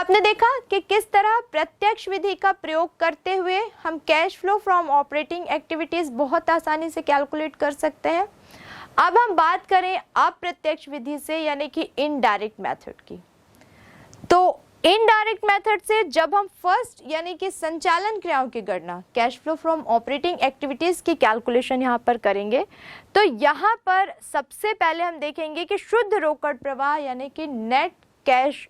आपने देखा कि किस तरह प्रत्यक्ष विधि का प्रयोग करते हुए हम cash flow from operating activities बहुत आसानी से कैलकुलेट कर सकते हैं। अब हम बात करें अप्रत्यक्ष विधि से यानी कि इनडायरेक्ट मेथड की। तो इनडायरेक्ट मेथड से जब हम फर्स्ट यानी कि संचालन क्रियाओं की गणना cash flow from operating activities की कैलकुलेशन यहाँ पर करेंगे, तो यहाँ पर सबसे पहले हम देखेंगे कि शुद्ध रोकड़ प्रवाह यानी कि नेट कैश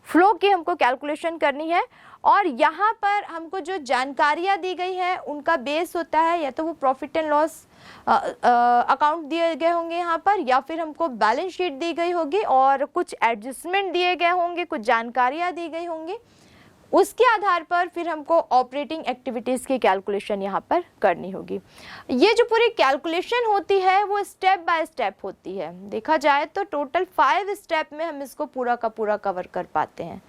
फ्लो की हमको कैलकुलेशन करनी है। और यहाँ पर हमको जो जानकारियाँ दी गई हैं उनका बेस होता है या तो वो प्रॉफिट एंड लॉस अकाउंट दिए गए होंगे यहाँ पर, या फिर हमको बैलेंस शीट दी गई होगी और कुछ एडजस्टमेंट दिए गए होंगे, कुछ जानकारियाँ दी गई होंगी। उसके आधार पर फिर हमको ऑपरेटिंग एक्टिविटीज़ की कैलकुलेशन यहाँ पर करनी होगी। ये जो पूरी कैलकुलेशन होती है वो स्टेप बाय स्टेप होती है। देखा जाए तो टोटल 5 स्टेप में हम इसको पूरा का पूरा कवर कर पाते हैं।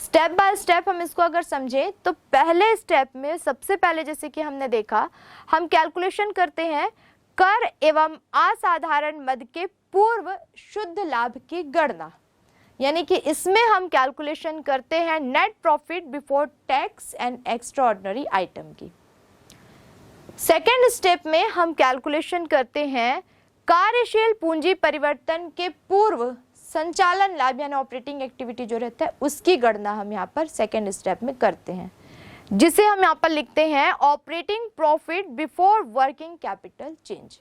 स्टेप बाय स्टेप हम इसको अगर समझें तो पहले स्टेप में सबसे पहले जैसे कि हमने देखा, हम कैलकुलेशन करते हैं कर एवं असाधारण मद के पूर्व शुद्ध लाभ की गणना, यानी कि इसमें हम कैलकुलेशन करते हैं net profit before tax and extraordinary item की। सेकेंड स्टेप में हम कैलकुलेशन करते हैं कार्यशील पूंजी परिवर्तन के पूर्व संचालन लाभ यानी ऑपरेटिंग एक्टिविटी जो रहता है उसकी गणना हम यहाँ पर सेकेंड स्टेप में करते हैं, जिसे हम यहाँ पर लिखते हैं operating profit before working capital change.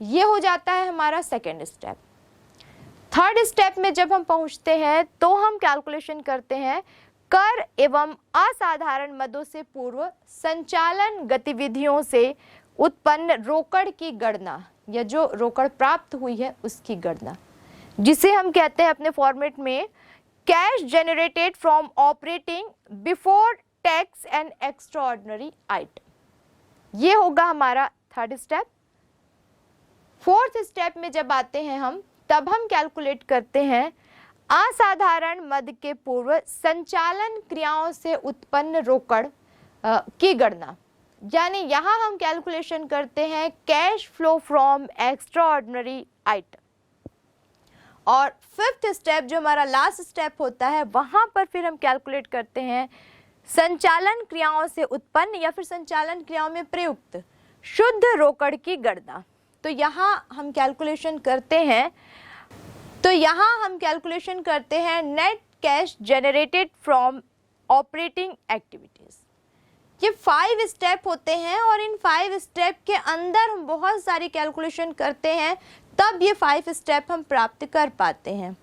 ये हो जाता है हमारा सेकेंड स्टेप। थर्ड स्टेप में जब हम पहुंचते हैं तो हम कैलकुलेशन करते हैं कर एवं असाधारण मदों से पूर्व संचालन गतिविधियों से उत्पन्न रोकड़ की गणना या जो रोकड़ प्राप्त हुई है उसकी गणना, जिसे हम कहते हैं अपने फॉर्मेट में cash generated from operating before tax and extraordinary item. ये होगा हमारा थर्ड स्टेप। फोर्थ स्टेप में जब आते हैं हम, तब हम कैलकुलेट करते हैं असाधारण मद के पूर्व संचालन क्रियाओं से उत्पन्न रोकड़ की गणना, यानी यहां हम कैलकुलेशन करते हैं cash flow from extraordinary item. और फिफ्थ स्टेप जो हमारा लास्ट स्टेप होता है, वहां पर फिर हम कैलकुलेट करते हैं संचालन क्रियाओं से उत्पन्न या फिर संचालन क्रियाओं में प्रयुक्त शुद्ध रोकड़ की गणना। तो यहाँ हम कैलकुलेशन करते हैं net cash generated from operating activities. ये 5 स्टेप होते हैं और इन 5 स्टेप के अंदर हम बहुत सारी कैलकुलेशन करते हैं, तब ये 5 स्टेप हम प्राप्त कर पाते हैं।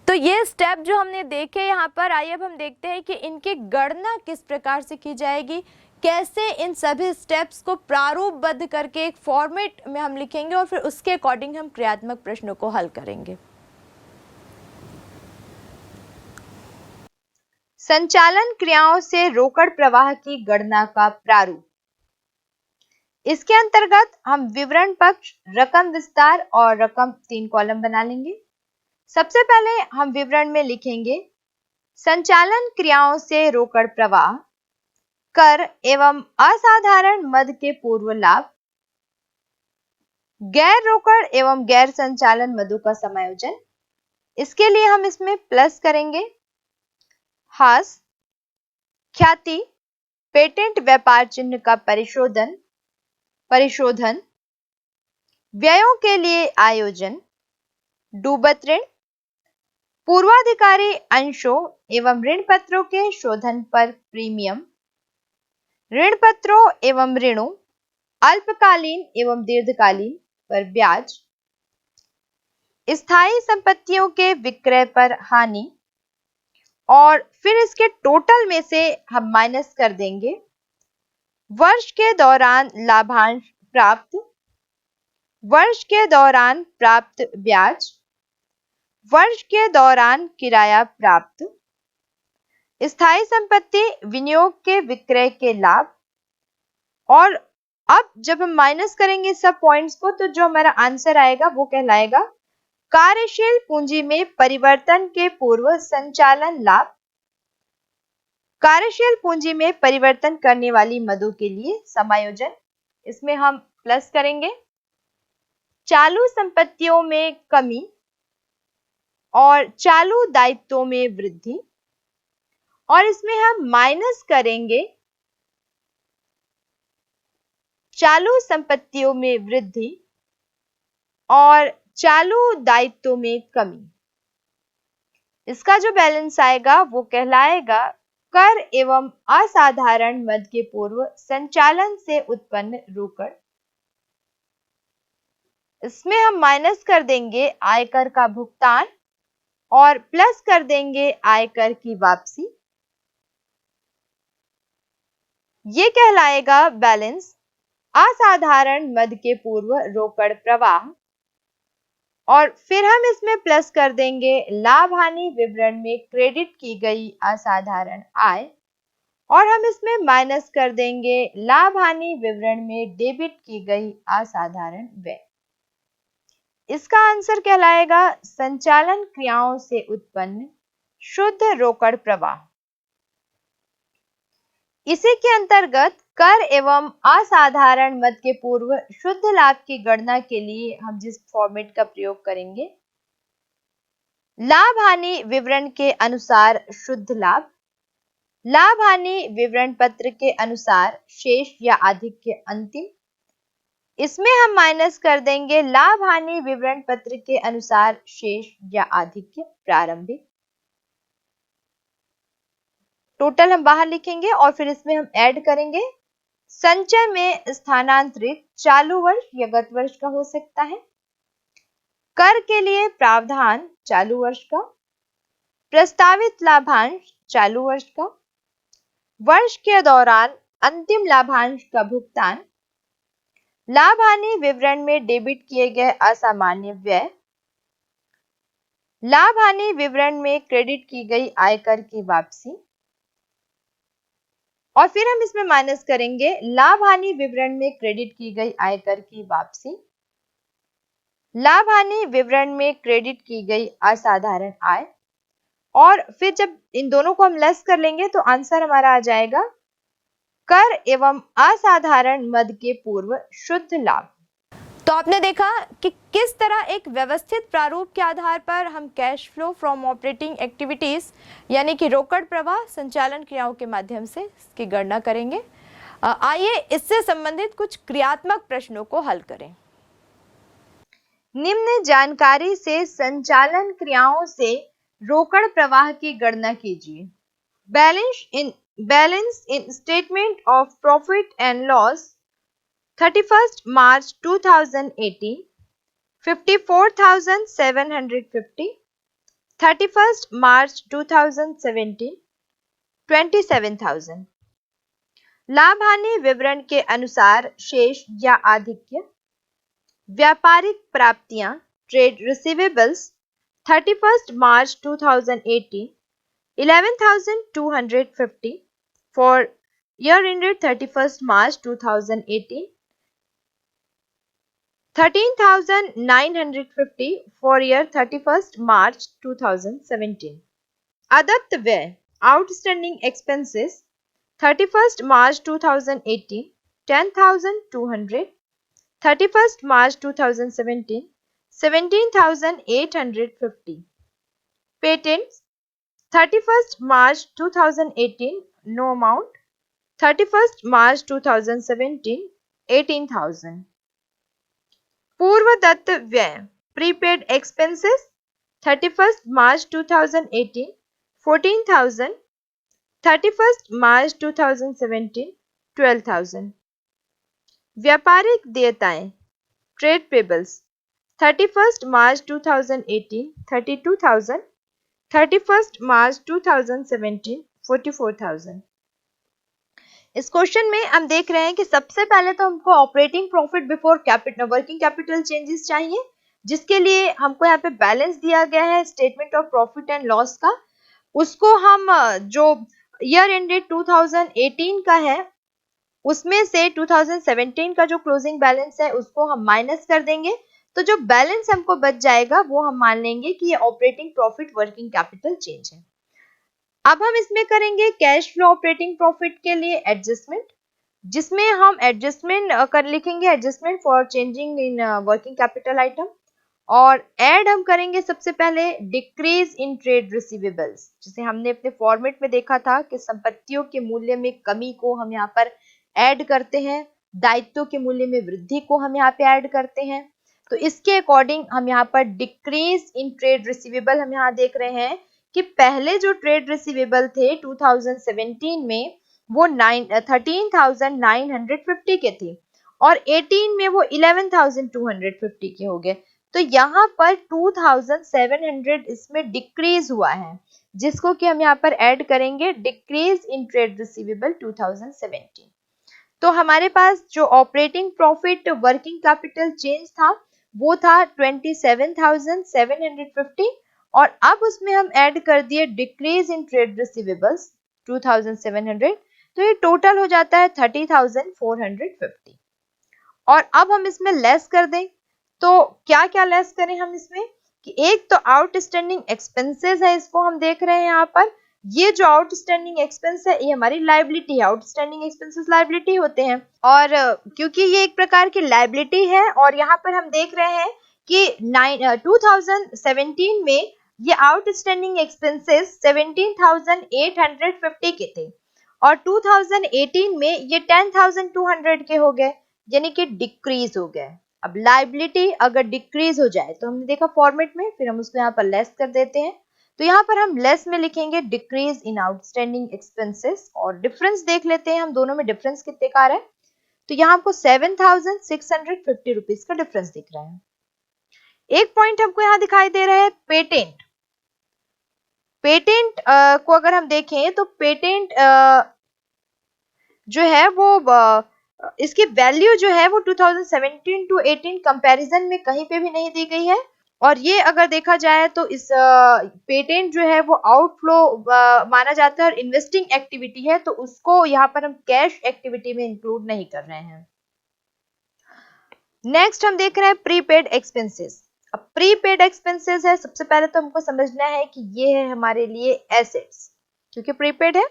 तो ये स्टेप जो हमने देखे यहाँ पर, आइए अब हम देखते हैं कि इनकी गणना किस प्रकार से की जाएगी, कैसे इन सभी स्टेप्स को प्रारूपबद्ध करके एक फॉर्मेट में हम लिखेंगे और फिर उसके अकॉर्डिंग हम क्रियात्मक प्रश्नों को हल करेंगे। संचालन क्रियाओं से रोकड़ प्रवाह की गणना का प्रारूप। इसके अंतर्गत हम विवरण पक्ष, रकम विस्तार और रकम 3 कॉलम बना लेंगे। सबसे पहले हम विवरण में लिखेंगे संचालन क्रियाओं से रोकड़ प्रवाह, कर एवं असाधारण मद के पूर्व लाभ, गैर रोकड़ एवं गैर संचालन मदों का समायोजन। इसके लिए हम इसमें प्लस करेंगे हास, ख्याति, पेटेंट व्यापार चिन्ह का परिशोधन, व्ययों के लिए आयोजन, डूबत ऋण, पूर्वाधिकारी अंशों एवं ऋण पत्रों के शोधन पर प्रीमियम, ऋण पत्रों एवं ऋणों अल्पकालीन एवं दीर्घकालीन पर ब्याज, स्थायी संपत्तियों के विक्रय पर हानि, और फिर इसके टोटल में से हम माइनस कर देंगे वर्ष के दौरान लाभांश प्राप्त, वर्ष के दौरान प्राप्त ब्याज, वर्ष के दौरान किराया प्राप्त, स्थायी संपत्ति विनियोग के विक्रय के लाभ। और अब जब हम माइनस करेंगे सब पॉइंट्स को, तो जो हमारा आंसर आएगा वो कहलाएगा कार्यशील पूंजी में परिवर्तन के पूर्व संचालन लाभ। कार्यशील पूंजी में परिवर्तन करने वाली मदों के लिए समायोजन, इसमें हम प्लस करेंगे चालू संपत्तियों में कमी और चालू दायित्वों में वृद्धि, और इसमें हम माइनस करेंगे चालू संपत्तियों में वृद्धि और चालू दायित्वों में कमी। इसका जो बैलेंस आएगा वो कहलाएगा कर एवं असाधारण मद के पूर्व संचालन से उत्पन्न रोकड़। इसमें हम माइनस कर देंगे आयकर का भुगतान और प्लस कर देंगे आयकर की वापसी। ये कहलाएगा बैलेंस असाधारण मद के पूर्व रोकड़ प्रवाह। और फिर हम इसमें प्लस कर देंगे लाभ हानि विवरण में क्रेडिट की गई असाधारण आय और हम इसमें माइनस कर देंगे लाभ हानि विवरण में डेबिट की गई असाधारण व्यय। इसका आंसर कहलाएगा संचालन क्रियाओं से उत्पन्न शुद्ध रोकड़ प्रवाह। इसी के अंतर्गत कर एवं असाधारण मद के पूर्व शुद्ध लाभ की गणना के लिए हम जिस फॉर्मेट का प्रयोग करेंगे, लाभ हानि विवरण के अनुसार शुद्ध लाभ, लाभ हानि विवरण पत्र के अनुसार शेष या आधिक्य अंतिम। इसमें हम माइनस कर देंगे लाभ हानि विवरण पत्र के अनुसार शेष या आधिक्य प्रारंभिक। टोटल हम बाहर लिखेंगे और फिर इसमें हम ऐड करेंगे। संचय में स्थानांतरित चालू वर्ष या गत वर्ष का हो सकता है। कर के लिए प्रावधान चालू वर्ष का, प्रस्तावित लाभांश चालू वर्ष का, वर्ष के दौरान अंतिम लाभांश का भुगतान, लाभ हानि विवरण में डेबिट किए गए असामान्य व्यय, लाभ हानि विवरण में क्रेडिट की गई आयकर की वापसी और फिर हम इसमें माइनस करेंगे लाभ हानि विवरण में क्रेडिट की गई आयकर की वापसी, लाभ हानि विवरण में क्रेडिट की गई असाधारण आय और फिर जब इन दोनों को हम लेस कर लेंगे तो आंसर हमारा आ जाएगा कर एवं असाधारण मद के पूर्व शुद्ध लाभ। तो आपने देखा कि किस तरह एक व्यवस्थित प्रारूप के आधार पर हम cash flow from operating activities यानी कि रोकड़ प्रवाह संचालन क्रियाओं के माध्यम से इसकी गणना करेंगे। आइए इससे संबंधित कुछ क्रियात्मक प्रश्नों को हल करें। निम्न जानकारी से संचालन क्रियाओं से रोकड़ प्रवाह की गणना कीजिए। Balance in statement of profit and loss 31st March 2018, 54,750, 31st March 2017, 27,000। लाभ हानि विवरण के अनुसार शेष या आधिक्य, व्यापारिक प्राप्तियां trade receivables 31st March 2018, 11,250 for year ended 31st March 2018, 13,950 for year 31st March 2017. अदत्त व्यय outstanding expenses 31st March 2018 10,200, 31st March 2017 17,850. Patents 31st March 2018 no amount, 31st March 2017 18,000. पूर्व दत्त व्यय prepaid expenses 31st March 2018 14,000, 31st March 2017 12,000. व्यापारिक देयताएं trade payables 31st March 2018 32,000, 31st March 2017 44,000. इस question में हम देख रहे हैं कि सबसे पहले तो हमको operating profit before capital working capital changes चाहिए, जिसके लिए हमको यहाँ पे बैलेंस दिया गया है statement of profit and loss का। उसको हम जो ईयर एंडेड 2018 का है उसमें से 2017 का जो क्लोजिंग बैलेंस है उसको हम माइनस कर देंगे, तो जो बैलेंस हमको बच जाएगा वो हम मान लेंगे कि ये operating profit working capital change है। अब हम इसमें करेंगे कैश फ्लो ऑपरेटिंग प्रॉफिट के लिए एडजस्टमेंट, जिसमें हम एडजस्टमेंट कर लिखेंगे adjustment for changing in working capital item और ऐड हम करेंगे सबसे पहले डिक्रीज इन ट्रेड रिसीवेबल्स, जिसे हमने अपने फॉर्मेट में देखा था कि संपत्तियों के मूल्य में कमी को हम यहाँ पर ऐड करते हैं, दायित्वों के मूल्य में वृद्धि को हम यहाँ पे ऐड करते हैं। तो इसके अकॉर्डिंग हम यहाँ पर डिक्रीज इन ट्रेड रिसीवेबल हम यहाँ देख रहे हैं कि पहले जो ट्रेड रिसीवेबल थे 2017 में वो 13,950 के थे और 18 में वो 11,250 के हो गए। तो यहाँ पर 2,700 इसमें डिक्रीज हुआ है, जिसको कि हम यहाँ पर ऐड करेंगे डिक्रीज इन ट्रेड रिसीवेबल 2017। तो हमारे पास जो operating profit working capital change था वो था 27,750 और अब उसमें हम ऐड कर दिए डिक्रीज इन ट्रेड रिसीवेबल्स 2,700, तो ये टोटल हो जाता है 30,450। और अब हम इसमें लेस कर दें, तो क्या क्या लेस करें हम इसमें कि एक तो आउटस्टैंडिंग एक्सपेंसेस है, इसको हम देख रहे हैं यहाँ पर। ये जो आउटस्टैंडिंग एक्सपेंस है ये हमारी लायबिलिटी है, आउटस्टैंडिंग एक्सपेंसेस लायबिलिटी होते हैं और क्योंकि ये एक प्रकार की लायबिलिटी है और यहाँ पर हम देख रहे हैं कि 2017 में ये आउटस्टैंडिंग एक्सपेंसेस 17,850 के थे और 2018 में ये 10,200 के हो गए, यानी कि डिक्रीज हो गए। अब लायबिलिटी अगर डिक्रीज हो जाए तो हमने देखा फॉर्मेट में, फिर हम उसको यहाँ पर लेस कर देते हैं। तो यहाँ पर हम लेस में लिखेंगे डिक्रीज इन आउटस्टैंडिंग एक्सपेंसेस और डिफरेंस देख लेते हैं हम दोनों में डिफरेंस कितने का है। तो यहाँ आपको 7,650 रुपीज का डिफरेंस दिख रहा है। एक पॉइंट हमको यहाँ दिखाई दे रहा है पेटेंट। पेटेंट को अगर हम देखें तो पेटेंट जो है वो इसकी वैल्यू जो है वो 2017 टू 18 कंपैरिजन में कहीं पे भी नहीं दी गई है और ये अगर देखा जाए तो इस पेटेंट जो है वो आउटफ्लो माना जाता है और इन्वेस्टिंग एक्टिविटी है, तो उसको यहाँ पर हम कैश एक्टिविटी में इंक्लूड नहीं कर रहे हैं। नेक्स्ट हम देख रहे हैं प्रीपेड एक्सपेंसेस। अब प्रीपेड एक्सपेंसेस है, सबसे पहले तो हमको समझना है कि ये है हमारे लिए एसेट्स क्योंकि प्रीपेड है।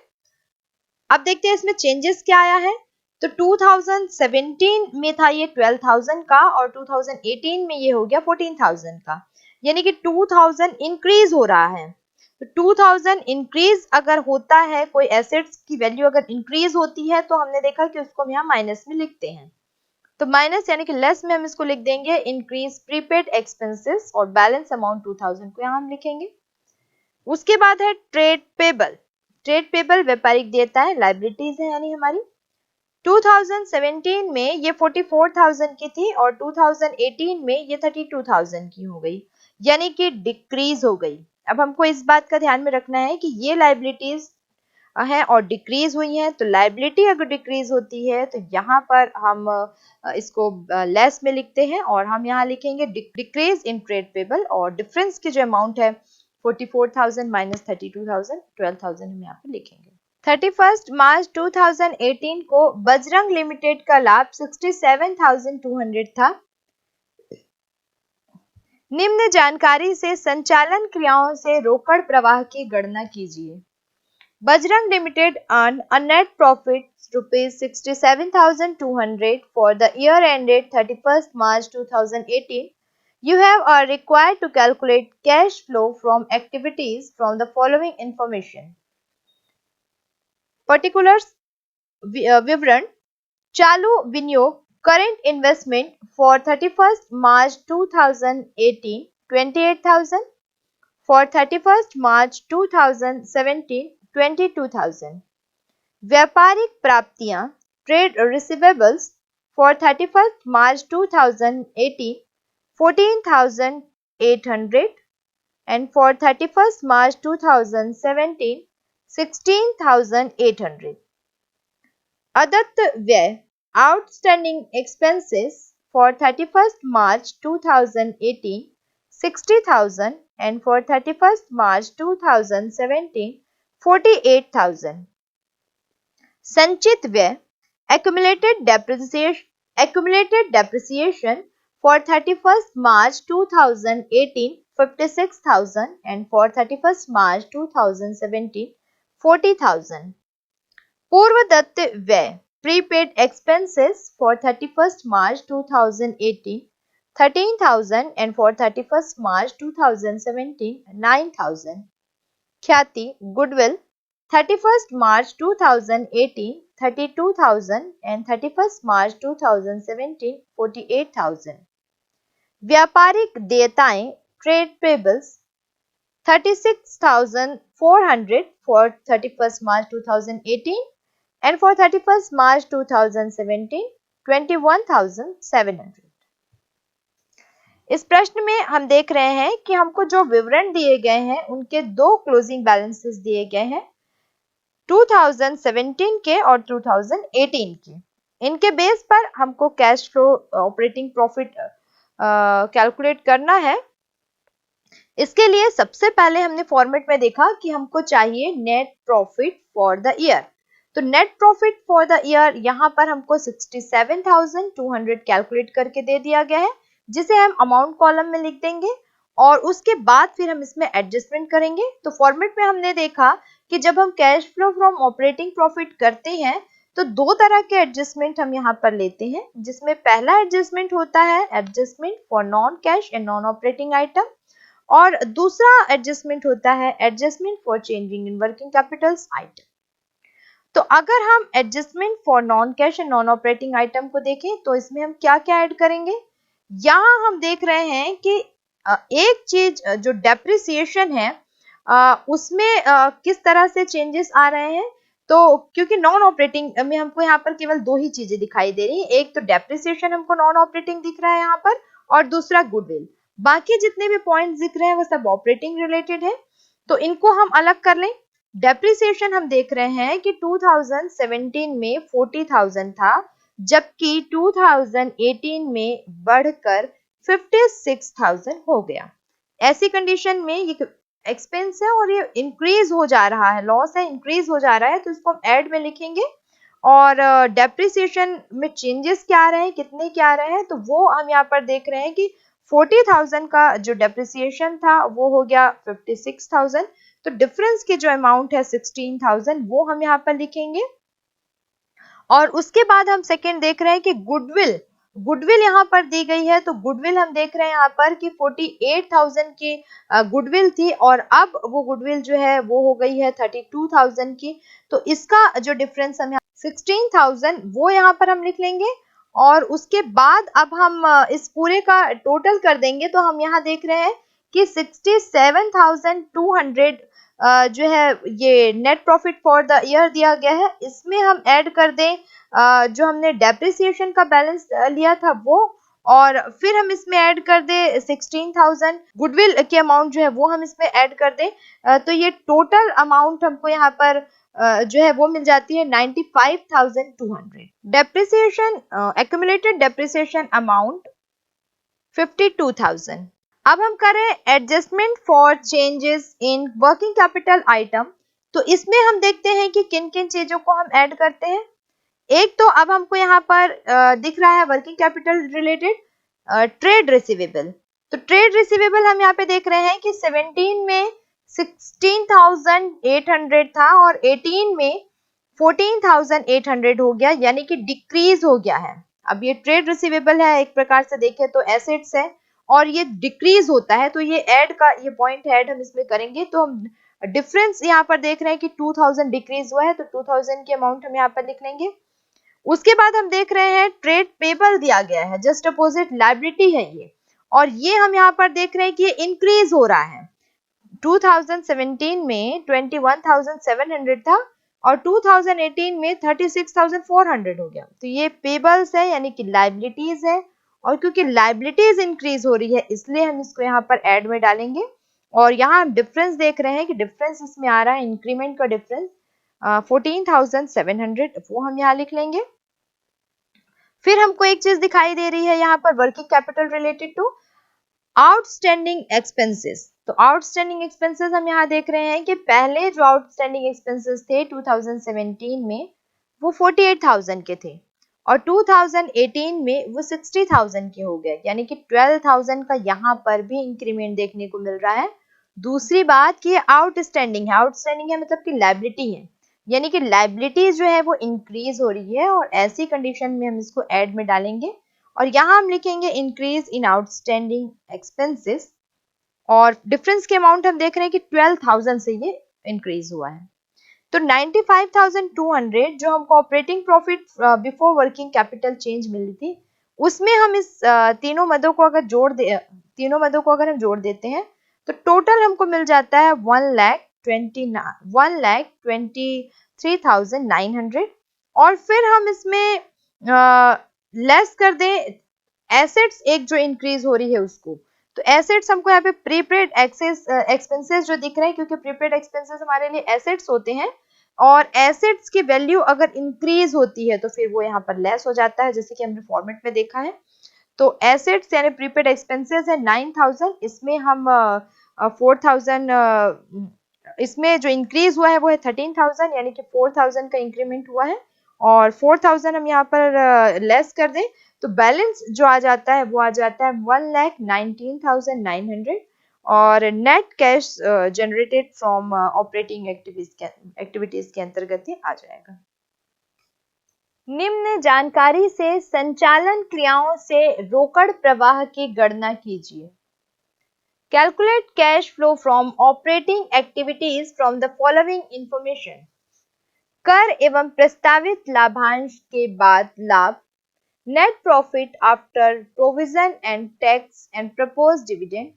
अब देखते हैं इसमें चेंजेस क्या आया है। तो 2017 में था ये 12,000 का और 2018 में ये हो गया 14,000 का, यानी कि 2,000 इंक्रीज हो रहा है। तो 2,000 इंक्रीज अगर होता है, कोई एसेट्स की वैल्यू अगर इंक्रीज होती है तो हमने देखा कि उसको हम यहाँ माइनस में लिखते हैं। तो माइनस यानी कि लेस में हम इसको लिख देंगे इंक्रीज प्रीपेड एक्सपेंसेस और बैलेंस अमाउंट 2,000 को यहाँ हम लिखेंगे। उसके बाद है ट्रेड पेबल। ट्रेड पेबल व्यापारिक देयता है, लाइबिलिटीज है यानी हमारी। 2017 में ये 44,000 की थी और 2018 में ये 32,000 की हो गई, यानी कि डिक्रीज हो गई। अब हमको इस बात का ध्यान में रखना है कि ये लाइबिलिटीज है और डिक्रीज हुई है, तो लाइबिलिटी अगर डिक्रीज होती है तो यहाँ पर हम इसको लेस में लिखते हैं और हम यहाँ लिखेंगे डिक्रीज इन ट्रेड पेबल और डिफरेंस की जो अमाउंट है 44,000 माइनस 32,000, 12,000 हम यहाँ पे लिखेंगे। 31 मार्च 2018 को बजरंग लिमिटेड का लाभ 67,200 था। निम्न जानकारी से संचालन क्रियाओं से रोकड़ प्रवाह की गणना कीजिए। Bajrang limited earned a net profit ₹67,200 for the year ended 31st March 2018. You are required to calculate cash flow from activities from the following information. Particulars विवरण चालू विनियोग current investment for 31st March 2018 28,000, for 31st March 2017 22,000. व्यापारिक प्राप्तियां trade receivables for 31st March 2018 14,800 and for 31st March 2017 16,800. अदत्त व्यय outstanding expenses for 31st March 2018 60,000 and for 31st March 2017 48,000. संचित व्यय accumulated depreciation for 31st March 2018 56,000 and for 31st March 2017 40,000. पूर्व दत्त व्यय prepaid expenses for 31st March 2018 13,000 and for 31st March 2017 9,000. ख्याति goodwill 31st March 2018 32,000 and 31st March 2017 48,000. व्यापारिक देयताएं trade payables 36,400 for 31st March 2018 and for 31st March 2017 21,700. इस प्रश्न में हम देख रहे हैं कि हमको जो विवरण दिए गए हैं उनके दो क्लोजिंग बैलेंसेस दिए गए हैं 2017 के और 2018 के। इनके बेस पर हमको cash flow operating profit calculate करना है। इसके लिए सबसे पहले हमने फॉर्मेट में देखा कि हमको चाहिए net profit for the year. तो net profit for the year यहाँ पर हमको 67,200 कैलकुलेट करके दे दिया गया है, जिसे हम अमाउंट कॉलम में लिख देंगे और उसके बाद फिर हम इसमें एडजस्टमेंट करेंगे। तो फॉर्मेट में हमने देखा कि जब हम cash flow from operating profit करते हैं तो दो तरह के एडजस्टमेंट हम यहाँ पर लेते हैं, जिसमें पहला एडजस्टमेंट होता है adjustment for non cash and non operating item और दूसरा एडजस्टमेंट होता है adjustment for changing in working Capitals item. तो अगर हम adjustment for non cash and non operating item को देखें तो इसमें हम क्या क्या ऐड करेंगे। यहाँ हम देख रहे हैं कि एक चीज जो डेप्रिसिएशन है उसमें किस तरह से चेंजेस आ रहे हैं। तो क्योंकि नॉन ऑपरेटिंग में हमको यहाँ पर केवल दो ही चीजें दिखाई दे रही हैं, एक तो डेप्रिसिएशन हमको नॉन ऑपरेटिंग दिख रहा है यहाँ पर और दूसरा गुडविल। बाकी जितने भी पॉइंट्स दिख रहे हैं वो सब ऑपरेटिंग रिलेटेड है, तो इनको हम अलग कर लें। डेप्रिसिएशन हम देख रहे हैं कि 2017 में 40,000 था, जबकि 2018 में बढ़कर 56,000 हो गया। ऐसी कंडीशन में ये एक्सपेंस है और ये इंक्रीज हो जा रहा है, लॉस है इंक्रीज हो जा रहा है, तो इसको हम ऐड में लिखेंगे। और डेप्रिसिएशन में चेंजेस क्या आ रहे हैं, कितने क्या आ रहे हैं, तो वो हम यहाँ पर देख रहे हैं कि 40,000 का जो डेप्रिसिएशन था वो हो गया 56,000। तो डिफरेंस की जो अमाउंट है 16,000 वो हम यहाँ पर लिखेंगे। और उसके बाद हम सेकेंड देख रहे हैं कि गुडविल यहाँ पर दी गई है। तो गुडविल हम देख रहे हैं यहाँ पर कि 48,000 की गुडविल थी और अब वो गुडविल जो है वो हो गई है 32,000 की। तो इसका जो डिफरेंस हम 16,000 वो यहाँ पर हम लिख लेंगे। और उसके बाद अब हम इस पूरे का टोटल कर देंगे तो हम यहाँ देख रहे हैं कि 67,200 जो है ये net profit for the year दिया गया है। इसमें हम ऐड कर दें जो हमने डेप्रिसिएशन का बैलेंस लिया था वो, और फिर हम इसमें ऐड कर दें 16,000 गुडविल की अमाउंट जो है वो हम इसमें ऐड कर दें। तो ये टोटल अमाउंट हमको यहाँ पर जो है वो मिल जाती है 95,200। Depreciation accumulated depreciation amount 52,000। अब हम करें adjustment for changes in working capital item. तो इसमें हम देखते हैं कि किन किन चीजों को हम ऐड करते हैं। एक तो अब हमको यहाँ पर दिख रहा है working capital related trade receivable. तो ट्रेड रिसीवेबल हम यहाँ पे देख रहे हैं कि 17 में 16,800 था और 18 में 14,800 हो गया, यानी कि डिक्रीज हो गया है। अब ये ट्रेड रिसीवेबल है, एक प्रकार से देखें तो एसेट्स है और ये डिक्रीज होता है, तो ये ऐड का ये पॉइंट ऐड हम इसमें करेंगे। तो हम डिफरेंस यहाँ पर देख रहे हैं कि 2,000 डिक्रीज हुआ है, तो 2,000 की अमाउंट हम यहाँ पर लिख लेंगे। उसके बाद हम देख रहे हैं ट्रेड पेबल दिया गया है, जस्ट अपोजिट लायबिलिटी है ये, और ये हम यहाँ पर देख रहे हैं कि ये इंक्रीज हो रहा है। 2017 में 21,700 था और 2018 में 36,400 हो गया। तो ये पेबल्स है यानी कि लायबिलिटीज है, और क्योंकि लायबिलिटीज इंक्रीज हो रही है इसलिए हम इसको यहाँ पर ऐड में डालेंगे। और यहाँ हम डिफरेंस देख रहे हैं कि डिफरेंस इसमें आ रहा है, इंक्रीमेंट का डिफरेंस 14,700 वो हम यहाँ लिख लेंगे। फिर हमको एक चीज दिखाई दे रही है यहाँ पर working capital related to outstanding expenses. तो आउटस्टैंडिंग एक्सपेंसेस हम यहाँ देख रहे हैं कि पहले जो आउटस्टैंडिंग एक्सपेंसेस थे 2017 में वो 48,000 के थे और 2018 में वो 60,000 के हो गए, यानी कि 12,000 का यहाँ पर भी इंक्रीमेंट देखने को मिल रहा है। दूसरी बात कि आउटस्टैंडिंग है मतलब कि लायबिलिटी है, यानी कि लायबिलिटी जो है वो इंक्रीज हो रही है और ऐसी कंडीशन में हम इसको ऐड में डालेंगे। और यहाँ हम लिखेंगे इंक्रीज इन आउटस्टैंडिंग एक्सपेंसेस, और डिफरेंस के अमाउंट हम देख रहे हैं कि 12,000 से ये इंक्रीज हुआ है। तो 95,200 जो हमको operating profit before working capital change मिली थी, उसमें हम इस तीनों मदों को अगर हम जोड़ देते हैं तो टोटल हमको मिल जाता है 1,23,900। और फिर हम इसमें लेस कर दें एसेट्स एक जो इंक्रीज हो रही है उसको, तो एसेट्स हमको यहाँ पे प्रीपेड एक्सपेंसेस जो दिख रहे हैं, क्योंकि प्रीपेड एक्सपेंसेस हमारे लिए एसेट्स होते हैं, और एसेट्स की वैल्यू अगर इंक्रीज होती है तो फिर वो यहाँ पर लेस हो जाता है, जैसे कि हमने फॉर्मेट में देखा है। तो एसेट्स यानी प्रीपेड एक्सपेंसेस है 9,000, इसमें हम 4,000, इसमें जो इंक्रीज हुआ है वो है 13,000, यानी कि 4,000 का इंक्रीमेंट हुआ है, और 4,000 हम यहाँ पर लेस कर दें तो बैलेंस जो आ जाता है वो आ जाता है 1,19,900, और net cash generated from operating activities के अंतर्गत ही आ जाएगा। निम्न जानकारी से संचालन क्रियाओं से रोकड़ प्रवाह की गणना कीजिए। Calculate cash flow from operating activities from the following information. कर एवं प्रस्तावित लाभांश के बाद लाभ, net profit after provision and tax and proposed dividend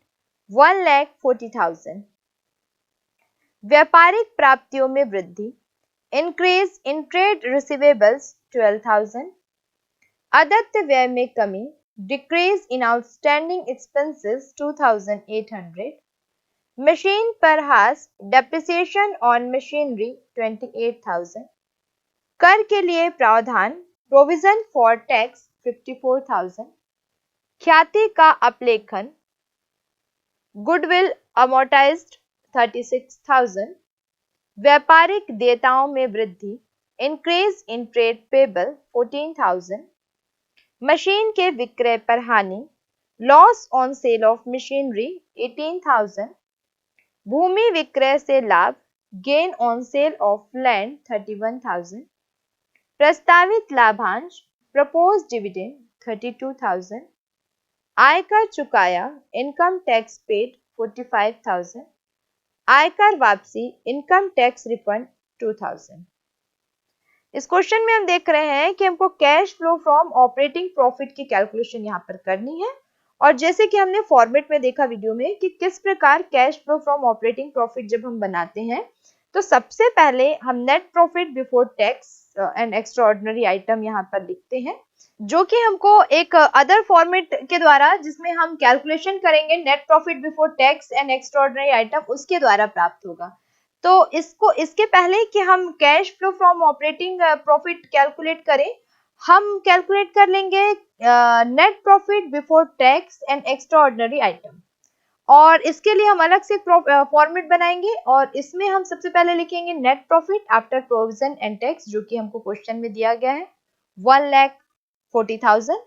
1,40,000। व्यापारिक प्राप्तियों में वृद्धि, इंक्रीज इन ट्रेड रिसीवेबल्स 12,000। अदत्त व्यय में कमी, decrease in outstanding expenses 2,800। Machine पर हास, डेप्रिसिएशन ऑन मशीनरी 28,000। कर के लिए प्रावधान, प्रोविजन फॉर टैक्स 54,000। ख्याति का अपलेखन, गुडविल अमोर्टाइज्ड 36,000। व्यापारिक देयताओं में वृद्धि, increase in trade payable 14,000। Machine के विक्रय पर हानि, loss on sale of machinery 18,000। भूमि विक्रय से लाभ, gain on sale of land 31,000। प्रस्तावित लाभांश, प्रपोज्ड डिविडेंड 32,000। आयकर चुकाया, इनकम टैक्स पेड 45,000। आयकर वापसी, इनकम टैक्स रिफंड 2,000। इस क्वेश्चन में हम देख रहे हैं कि हमको cash flow from operating profit की कैलकुलेशन यहाँ पर करनी है, और जैसे कि हमने फॉर्मेट में देखा वीडियो में कि किस प्रकार cash flow from operating profit जब हम बनाते हैं तो सबसे पहले हम net profit before tax and extraordinary item यहाँ पर लिखते हैं, जो कि हमको एक अदर फॉर्मेट के द्वारा जिसमें हम कैलकुलेशन करेंगे net profit before tax and extraordinary item, उसके द्वारा प्राप्त होगा। तो इसके पहले कि हम cash flow from operating profit calculate करें, हम कैलकुलेट कर लेंगे net profit before tax and extraordinary item, और इसके लिए हम अलग से फॉर्मेट बनाएंगे, और इसमें हम सबसे पहले लिखेंगे net profit after provision and tax, जो कि हमको क्वेश्चन में दिया गया है 1,40,000।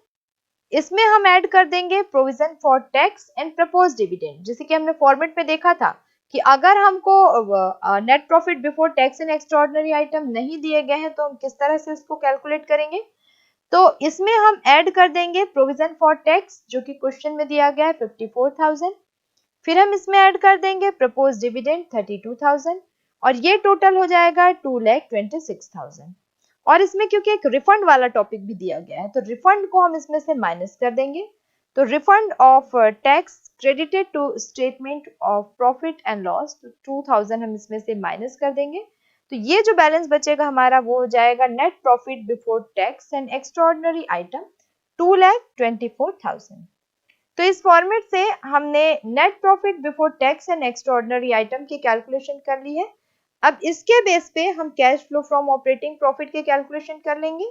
इसमें हम ऐड कर देंगे provision for tax and proposed dividend, जैसे कि हमने फॉर्मेट में देखा था कि अगर हमको net profit before tax and extraordinary item नहीं दिए गए हैं तो हम किस तरह से इसको कैलकुलेट करेंगे। तो इसमें हम ऐड कर देंगे प्रोविजन फॉर टैक्स, जो कि क्वेश्चन में दिया गया है 54,000। फिर हम इसमें ऐड कर देंगे प्रपोज्ड डिविडेंड 32,000, और ये टोटल हो जाएगा 2,26,000। और इसमें क्योंकि एक रिफंड वाला टॉपिक भी दिया गया है तो रिफंड को हम इसमें से माइनस कर देंगे। तो refund of tax credited to statement of profit and loss, तो 2,000 हम इसमें से माइनस कर देंगे। तो ये जो बैलेंस बचेगा हमारा वो हो जाएगा net profit before tax and extraordinary item 2,24,000। तो इस फॉर्मेट से हमने net profit before tax and extraordinary item की कैलकुलेशन कर ली है। अब इसके बेस पे हम cash flow from operating profit की कैलकुलेशन कर लेंगे।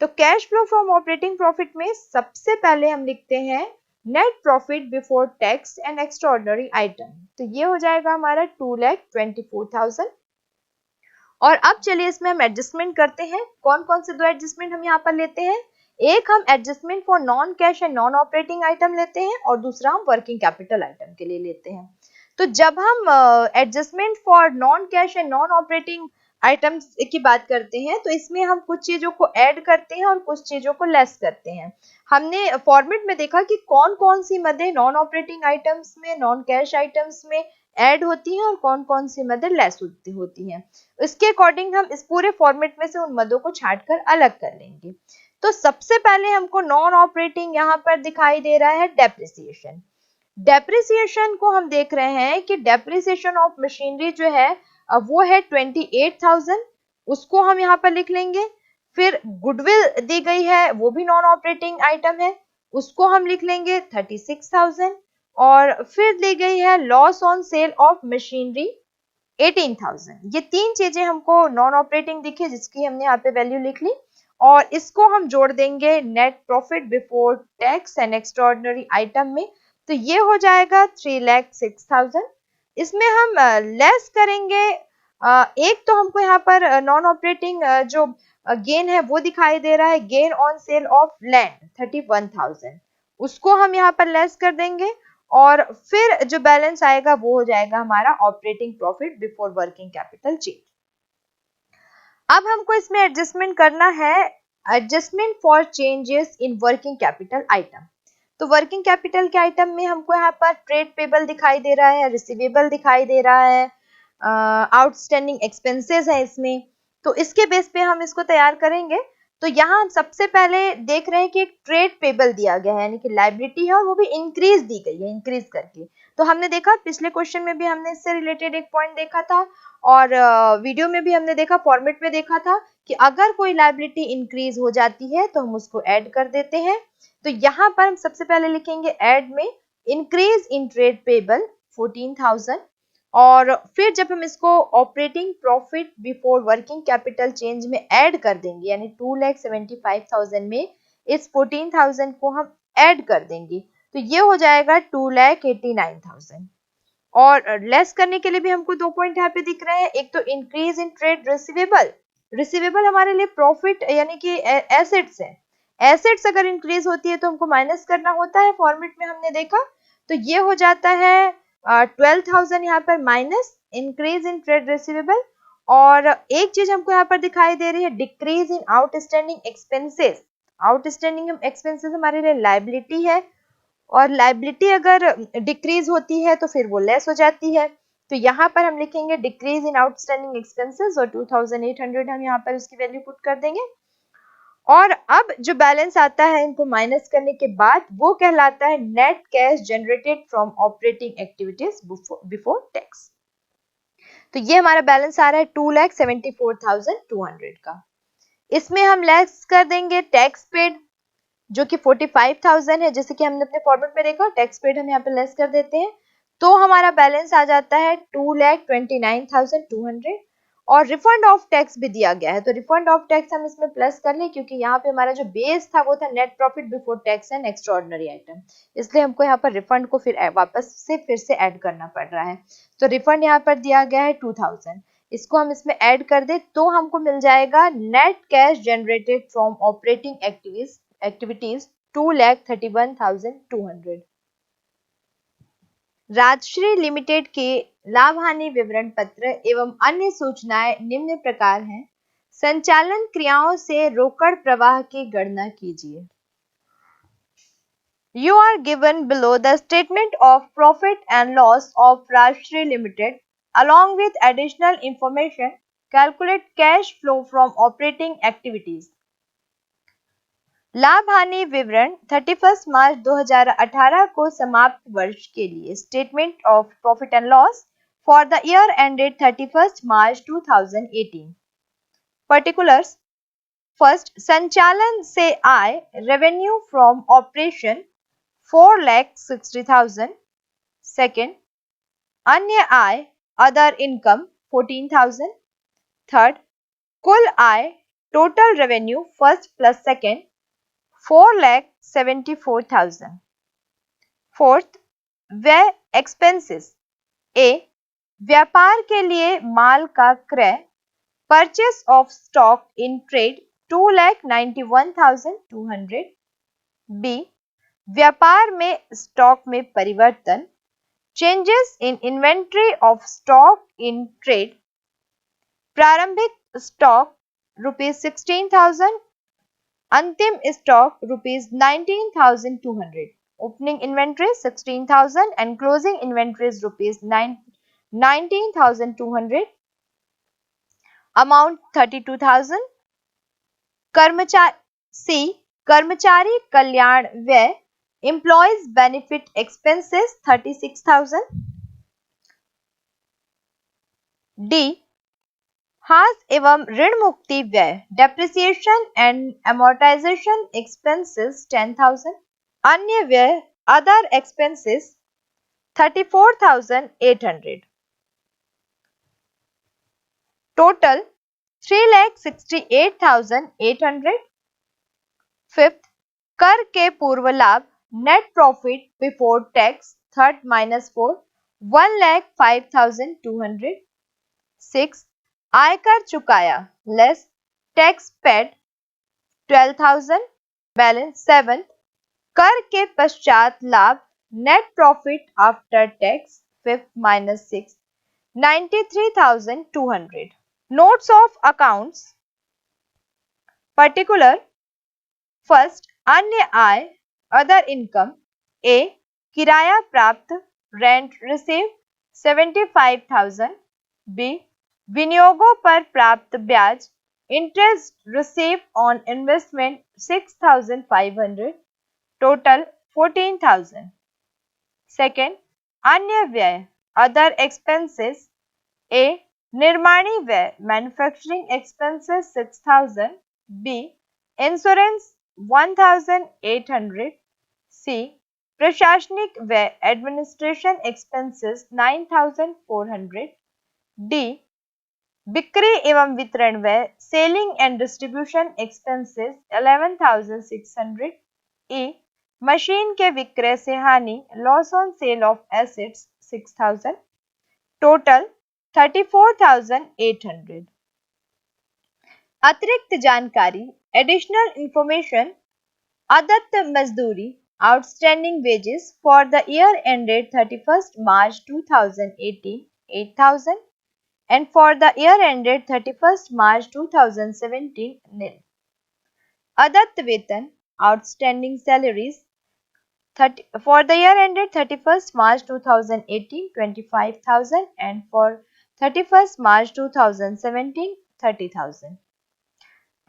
तो cash flow from operating profit में सबसे पहले हम लिखते हैं net profit before tax and extraordinary item, तो ये हो जाएगा हमारा 2,24,000। और अब चलिए इसमें हम एडजस्टमेंट करते हैं। कौन कौन से दो एडजस्टमेंट हम यहाँ पर लेते हैं, एक हम adjustment for non cash and non operating item लेते हैं, और दूसरा हम वर्किंग कैपिटल आइटम के लिए लेते हैं। तो जब हम adjustment for non cash and non operating items की बात करते हैं तो इसमें हम कुछ चीजों को ऐड करते हैं और कुछ चीजों को लेस करते हैं। हमने फॉर्मेट में देखा कि कौन कौन सी मदें नॉन ऑपरेटिंग आइटम्स में, नॉन कैश आइटम्स में ऐड होती हैं और कौन कौन सी मदें लेस होती हैं। इसके अकॉर्डिंग हम इस पूरे फॉर्मेट में से उन मदों को छांटकर अलग कर लेंगे। तो सबसे पहले हमको नॉन ऑपरेटिंग यहाँ पर दिखाई दे रहा है डेप्रिसिएशन। डेप्रिसिएशन को हम देख रहे हैं कि डेप्रिसिएशन ऑफ मशीनरी जो है वो है 28,000, उसको हम यहाँ पर लिख लेंगे। फिर गुडविल दी गई है, वो भी नॉन ऑपरेटिंग आइटम है, उसको हम लिख लेंगे 36,000। और फिर दी गई है loss on sale of machinery 18,000। ये तीन चीजें हमको नॉन ऑपरेटिंग दिखी जिसकी हमने यहाँ पे वैल्यू लिख ली, और इसको हम जोड़ देंगे net profit before tax and extraordinary item में, तो ये हो जाएगा 3,06,000। इसमें हम लेस करेंगे, एक तो हमको यहाँ पर नॉन ऑपरेटिंग जो गेन है वो दिखाई दे रहा है, gain on sale of land 31,000, उसको हम यहाँ पर लेस कर देंगे, और फिर जो बैलेंस आएगा वो हो जाएगा हमारा operating profit before working capital change. अब हमको इसमें एडजस्टमेंट करना है, adjustment for changes in working capital item. तो वर्किंग कैपिटल के आइटम में हमको यहाँ पर ट्रेड पेबल दिखाई दे रहा है, रिसीवेबल दिखाई दे रहा है, आउटस्टैंडिंग एक्सपेंसेस है इसमें। तो इसके बेस पे हम इसको तैयार करेंगे। तो यहाँ हम सबसे पहले देख रहे हैं कि एक ट्रेड पेबल दिया गया है, यानी कि लायबिलिटी है और वो भी इंक्रीज दी गई है, इंक्रीज करके। तो हमने देखा पिछले क्वेश्चन में भी हमने इससे रिलेटेड एक पॉइंट देखा था, और वीडियो में भी हमने देखा, फॉर्मेट में देखा था कि अगर कोई लायबिलिटी इंक्रीज हो जाती है तो हम उसको ऐड कर देते हैं। तो यहाँ पर हम सबसे पहले लिखेंगे ऐड में इंक्रीज इन ट्रेड पेबल 14,000, और फिर जब हम इसको operating profit before working capital change में ऐड कर देंगे, यानी 2,75,000 में इस 14,000 को हम ऐड कर देंगे, तो ये हो जाएगा 2,89,000। और लेस करने के लिए भी हमको दो पॉइंट यहाँ पे दिख रहे हैं, एक तो increase in trade receivable, receivable हमारे लिए प्रॉफिट यानी कि एसेट्स है, एसेट्स अगर इंक्रीज होती है तो हमको माइनस करना होता है, फॉर्मेट में हमने देखा। तो ये हो जाता है 12,000 यहाँ पर minus increase in trade receivable. और एक चीज हमको यहाँ पर दिखाई दे रही है, decrease in outstanding expenses. Outstanding expenses हमारे लिए लायबिलिटी है, और लायबिलिटी अगर डिक्रीज होती है तो फिर वो लेस हो जाती है। तो यहाँ पर हम लिखेंगे डिक्रीज इन आउटस्टैंडिंग एक्सपेंसेस, और 2,800 हम यहाँ पर उसकी वैल्यू पुट कर देंगे। और अब जो बैलेंस आता है इनको माइनस करने के बाद वो कहलाता है net cash generated from operating activities before tax. तो ये हमारा बैलेंस आ रहा है 2,74,200 का। इसमें हम लेस कर देंगे टैक्स पेड जो कि 45,000 है, जैसे कि हमने अपने फॉर्मेट में देखा, टैक्स पेड हम यहाँ पे लेस कर देते हैं, तो हमारा बैलेंस आ जाता है 2,29,200। और रिफंड ऑफ टैक्स भी दिया गया है, तो रिफंड ऑफ टैक्स हम इसमें प्लस कर लें, क्योंकि यहाँ पे हमारा जो बेस था वो था net profit before tax and extraordinary item, इसलिए हमको यहाँ पर रिफंड को फिर वापस से फिर से ऐड करना पड़ रहा है। तो रिफंड यहाँ पर दिया गया है 2,000, इसको हम इसमें ऐड कर दे तो हमको मिल जाएगा net cash generated from operating activities 2,31,200। Rajshri limited के लाभ हानि विवरण पत्र एवं अन्य सूचनाएं निम्न प्रकार हैं। संचालन क्रियाओं से रोकड़ प्रवाह की गणना कीजिए। You are given below the statement of profit and loss of Rajshri Limited along with additional information. Calculate cash flow from operating activities. लाभ हानि विवरण 31 मार्च 2018 को समाप्त वर्ष के लिए statement of profit and loss for the year ended 31 March 2018। Particulars, first, संचालन से आय रेवेन्यू फ्रॉम ऑपरेशन 4,60,000। सेकेंड, अन्य आय अदर इनकम 14,000। थर्ड, कुल आय total revenue first plus second 4,74,000। Fourth, व्यय एक्सपेंसेस, ए, व्यापार के लिए माल का क्रय purchase of stock in trade 2,91,200। B, व्यापार में स्टॉक में परिवर्तन changes in inventory of stock in trade प्रारंभिक स्टॉक ₹16,000, अंतिम stock ₹19,200. Opening inventory 16,000 and closing inventory is ₹19,200. Amount 32,000. कर्मचारी कल्याण व्यय employees benefit expenses 36,000. D. हास एवं ऋण मुक्ति व्यय डेप्रिसिएशन एंड amortization expenses 10,000. अन्य व्यय अदर एक्सपेंसेस 34,800. टोटल 3,68,800. फिफ्थ, कर के पूर्व लाभ net profit before tax third minus 4 1,05,200. Six, आयकर चुकाया less tax paid 12,000 balance. Seven, कर के पश्चात लाभ net profit after tax fifth minus 6 93,200. Notes of accounts particular. First, अन्य आय अदर इनकम. ए, किराया प्राप्त रेंट रिसीव 75,000. बी, विनियोगों पर प्राप्त ब्याज interest receive on investment 6,500. Total 14,000. Second, अन्य व्यय अदर एक्सपेंसेस. ए, निर्माणी व्यय manufacturing expenses 6,000. B, insurance 1,800. C, प्रशासनिक व्यय एडमिनिस्ट्रेशन एक्सपेंसेस 9,400. डी, बिक्री एवं वितरण व्यय selling and distribution expenses 11,600. E, machine के विक्रय से हानि loss on sale of assets 6,000. Total 34,800. अतिरिक्त जानकारी एडिशनल इंफॉर्मेशन. अदत्त मजदूरी outstanding wages for the year ended 31st March 2018 8,000 and for the year ended 31st March 2017 nil. अदत्त वेतन outstanding salaries for the year ended 31st March 2018 25,000 and for 31st March 2017 30,000.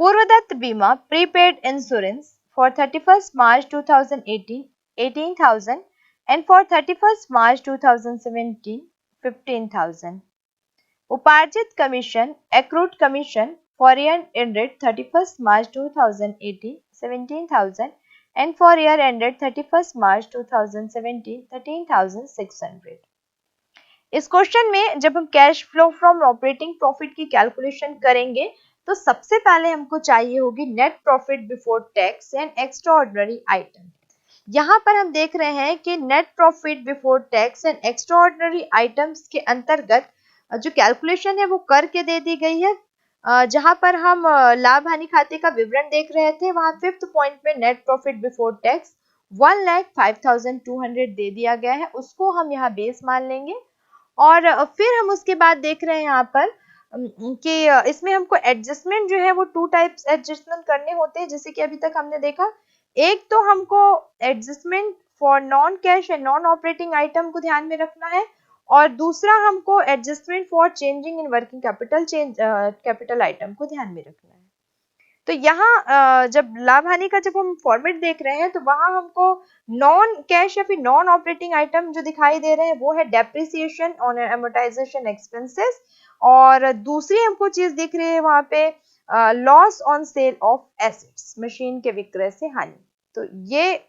Purvadatta बीमा prepaid insurance for 31st March 2018 18,000 and for 31st March 2017 15,000. उपार्जित commission accrued commission for year ended 31st March 2018 17,000 and for year ended 31st March 2017 13,600. इस question में जब हम cash flow from operating profit की calculation करेंगे तो सबसे पहले हमको चाहिए होगी net profit before tax and extraordinary item. यहाँ पर हम देख रहे हैं कि net profit before tax and extraordinary items के अंतर्गत जो कैलकुलेशन है वो करके दे दी गई है. जहां पर हम लाभ हानि खाते का विवरण देख रहे थे वहां फिफ्थ पॉइंट में नेट प्रॉफिट बिफोर टैक्स 1,05,200 दे दिया गया है, उसको हम यहाँ बेस मान लेंगे. और फिर हम उसके बाद देख रहे हैं यहाँ पर कि इसमें हमको एडजस्टमेंट जो है वो टू टाइप्स एडजस्टमेंट करने होते हैं. जैसे कि अभी तक हमने देखा, एक तो हमको adjustment for non cash and non operating item को ध्यान में रखना है और दूसरा हमको adjustment for changing in working capital item को ध्यान में रखना है. तो यहाँ जब लाभ हानि का जब हम फॉर्मेट देख रहे हैं तो वहां हमको नॉन कैश या फिर नॉन ऑपरेटिंग आइटम जो दिखाई दे रहे हैं वो है डेप्रिसिएशन ऑन एमोर्टाइजेशन एक्सपेंसेस और दूसरी हमको चीज दिख रही है वहां पे loss on sale of assets machine के विक्रय से हानि. तो ये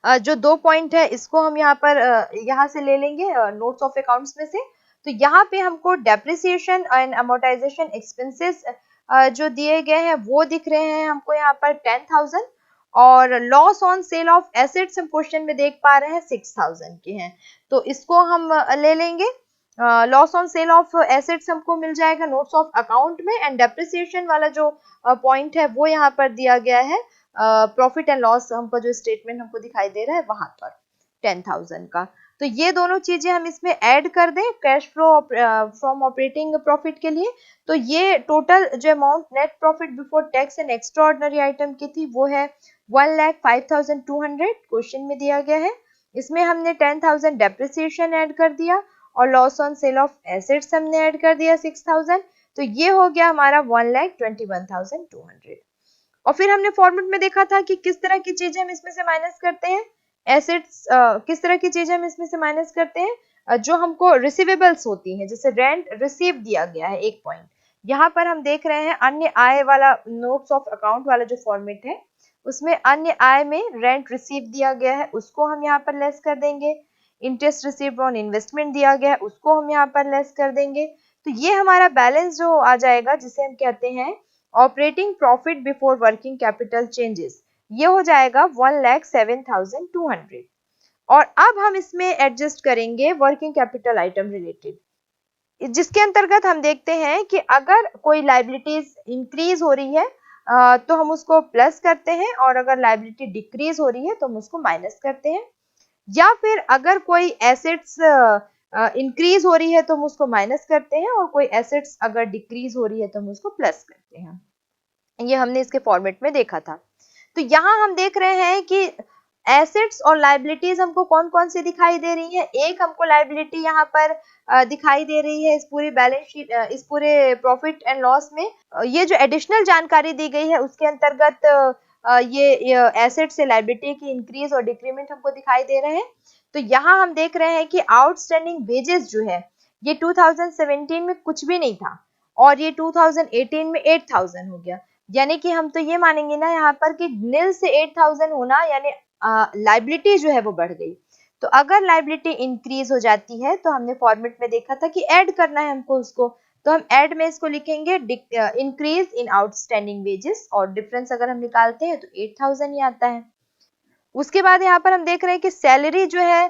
जो दो पॉइंट है इसको हम यहाँ पर यहाँ से ले लेंगे नोट्स ऑफ अकाउंट्स में से. तो यहाँ पे हमको डेप्रिसिएशन एंड अमोर्टाइजेशन एक्सपेंसेस जो दिए गए हैं वो दिख रहे हैं हमको यहाँ पर 10,000 और loss on sale of assets हम क्वेश्चन में देख पा रहे हैं 6,000 के हैं. तो इसको हम ले लेंगे. Loss on sale of assets हमको मिल जाएगा नोट्स ऑफ अकाउंट में एंड डेप्रिसिएशन वाला जो पॉइंट है वो यहाँ पर दिया गया है प्रॉफिट एंड लॉस हमको जो स्टेटमेंट हमको दिखाई दे रहा है वहां पर 10,000 का. तो ये दोनों चीजें हम इसमें ऐड कर दें cash flow from operating profit के लिए, तो ये टोटल जो amount net profit before tax and extra ordinary item की थी वो है 1,05,200, क्वेश्चन में दिया गया है। इसमें हमने 10,000 डेप्रिसिएशन ऐड कर दिया और loss on sale of assets हमने ऐड कर दिया 6,000, तो ये हो गया हमारा 1,21,200। और फिर हमने फॉर्मेट में देखा था कि किस तरह की चीजें हम इसमें से माइनस करते हैं, एसेट्स किस तरह की चीजें हम इसमें से माइनस करते हैं, जो हमको रिसीवेबल्स होती हैं, जैसे रेंट रिसीव दिया गया है एक पॉइंट, यहाँ पर हम देख रहे हैं अन्य आय वाला नोट्स ऑफ अकाउंट वाला जो फॉर्मेट है उसमें अन्य आय में रेंट रिसीव दिया गया है उसको हम यहाँ पर लेस कर देंगे, इंटरेस्ट रिसीव्ड ऑन इन्वेस्टमेंट दिया गया है उसको हम यहाँ पर लेस कर देंगे, तो ये हमारा बैलेंस जो आ जाएगा जिसे हम कहते हैं operating profit before working capital changes, ये हो जाएगा 1,07,200। और अब हम इसमें एडजस्ट करेंगे वर्किंग कैपिटल आइटम रिलेटेड, जिसके अंतर्गत हम देखते हैं कि अगर कोई लायबिलिटीज इंक्रीज हो रही है तो हम उसको प्लस करते हैं, और अगर लायबिलिटी डिक्रीज हो रही है तो हम उसको माइनस करते हैं, या फिर अगर कोई एसेट्स इंक्रीज हो रही है तो हम उसको माइनस करते हैं, और कोई एसेट्स अगर डिक्रीज हो रही है तो हम उसको प्लस करते हैं। ये हमने इसके फॉर्मेट में देखा था। तो यहाँ हम देख रहे हैं कि एसेट्स और लायबिलिटीज हमको कौन कौन सी दिखाई दे रही है। एक हमको लायबिलिटी यहाँ पर दिखाई दे रही है इस पूरी बैलेंस शीट, इस पूरे प्रॉफिट एंड लॉस में। ये जो एडिशनल जानकारी दी गई है उसके अंतर्गत ये एसेट से लायबिलिटी की इंक्रीज और डिक्रीमेंट हमको दिखाई दे रहे हैं। तो यहाँ हम देख रहे हैं कि आउटस्टैंडिंग वेजेस जो है ये 2017 में कुछ भी नहीं था और ये 2018 में 8,000 हो गया, यानी कि हम तो ये मानेंगे ना यहाँ पर कि नील से 8,000 होना यानी लायबिलिटी जो है वो बढ़ गई। तो अगर लायबिलिटी इंक्रीज हो जाती है तो हमने फॉर्मेट में देखा था कि ऐड करना है हमको उसको, तो हम ऐड में इसको लिखेंगे इंक्रीज इन आउटस्टैंडिंग वेजेस, और डिफरेंस अगर हम निकालते हैं तो 8,000 ही आता है। उसके बाद यहाँ पर हम देख रहे हैं कि सैलरी जो है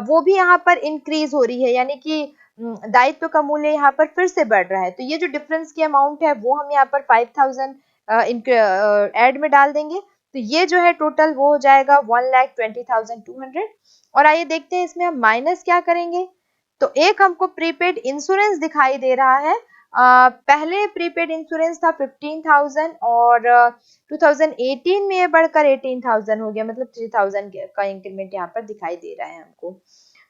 वो भी यहाँ पर इंक्रीज हो रही है, यानी कि दायित्व का मूल्य यहाँ पर फिर से बढ़ रहा है, तो ये जो डिफरेंस की अमाउंट है वो हम यहाँ पर 5,000 ऐड में डाल देंगे, तो ये जो है टोटल वो हो जाएगा 1,20,200। और आइए देखते हैं इसमें हम माइनस क्या करेंगे। तो एक हमको प्रीपेड इंश्योरेंस दिखाई दे रहा है, पहले प्रीपेड इंश्योरेंस था 15,000 और 2018 में ये बढ़कर 18,000 हो गया, मतलब 3,000 का इंक्रीमेंट यहाँ पर दिखाई दे रहा है हमको,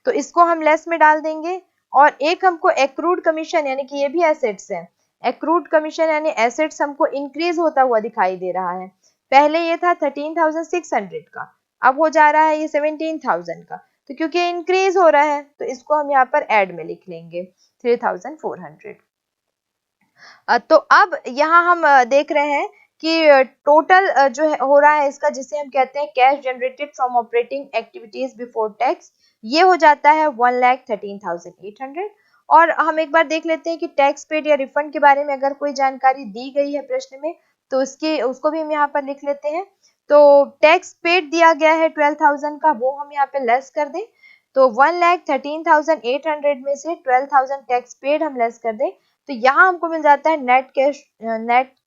तो इसको हम लेस में डाल देंगे। और एक हमको एक्रूड कमीशन, यानी कि ये भी एसेट्स है, एक्रूड कमीशन यानी एसेट्स हमको इंक्रीज होता हुआ दिखाई दे रहा है, पहले ये था 13,600 का, अब हो जा रहा है ये 17,000 का, तो क्योंकि इंक्रीज हो रहा है तो इसको हम यहाँ पर ऐड में लिख लेंगे 3,400। तो अब यहाँ हम देख रहे हैं कि टोटल जो है हो रहा है इसका, जिसे हम कहते हैं cash generated from operating activities before tax, ये हो जाता है 1,13,800। और हम एक बार देख लेते हैं कि टैक्स पेड या रिफंड के बारे में अगर कोई जानकारी दी गई है प्रश्न में तो उसको भी हम यहाँ पर लिख लेते हैं। तो टैक्स पेड दिया गया है 12,000 का, वो हम यहाँ पे लेस कर दें, तो 1,13,800 में से 12,000 टैक्स पेड हम लेस कर दें, तो यहाँ हमको मिल जाता है net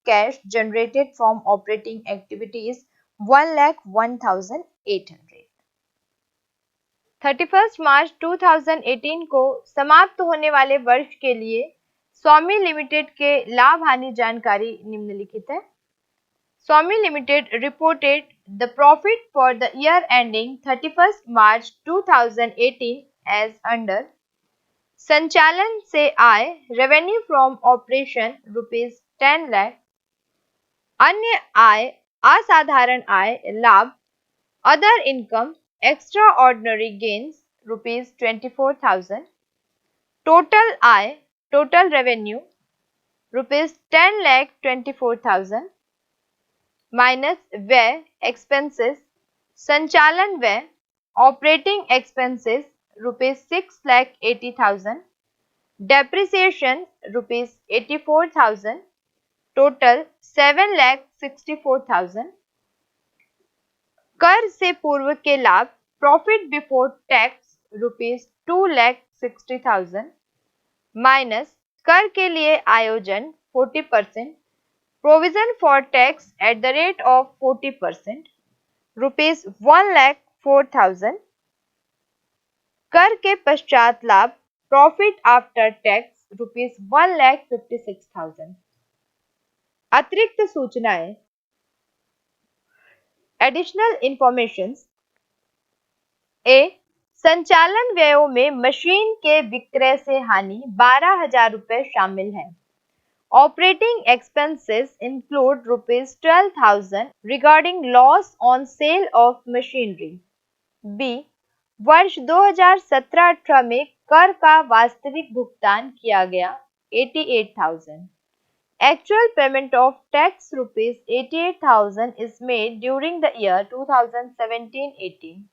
cash generated from operating activities 1,01,800। 31 March 2018 को समाप्त होने वाले वर्ष के लिए स्वामी लिमिटेड के लाभ हानि जानकारी निम्नलिखित है। Swami limited reported the profit for the year ending 31 March 2018 as under. संचालन से आय रेवेन्यू फ्रॉम ऑपरेशन ₹10 लाख, अन्य आय असाधारण आय लाभ other income extraordinary gains ₹24,000, total आय टोटल रेवेन्यू ₹10,24,000 माइनस व्यय एक्सपेंसेस संचालन व्यय ऑपरेटिंग एक्सपेंसेस ₹6,80,000, डेप्रिसिएशन ₹84,000, टोटल 7,64,000, कर से पूर्व के लाभ प्रॉफिट बिफोर टैक्स ₹2,60,000 माइनस कर के लिए आयोजन 40%, provision for tax at the rate of 40%, ₹1,04,000, कर के पश्चात लाभ प्रॉफिट आफ्टर टैक्स ₹1,56,000। अतिरिक्त सूचनाएं एडिशनल इंफॉर्मेशन। ए, संचालन व्ययों में मशीन के विक्रय से हानि 12,000 रुपए शामिल है। Operating expenses include ₹12,000 regarding loss on sale of machinery. B, वर्ष 2017-18 में कर का वास्तविक भुगतान किया गया 88,000। Actual payment of tax ₹88,000 is made during the year 2017-18.